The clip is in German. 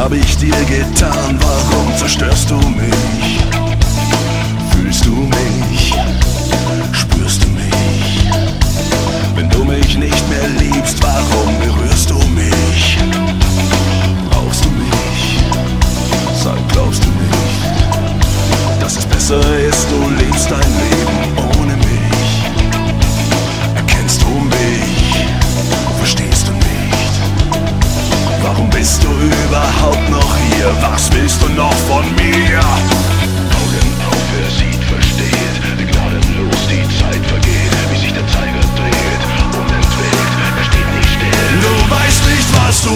hab ich dir getan? Warum zerstörst du mich? Fühlst du mich? Spürst du mich? Wenn du mich nicht mehr liebst, warum berührst du mich? Brauchst du mich? Sag, glaubst du nicht, dass es besser ist, du lebst dein Leben ohne mich? Erkennst du mich? Verstehst du nicht? Warum bist du überhaupt noch hier? Was willst du noch von mir? Augen auf, wer sieht, versteht, gnadenlos die Zeit vergeht, wie sich der Zeiger dreht, unentwegt, er steht nicht still. Du weißt nicht, was du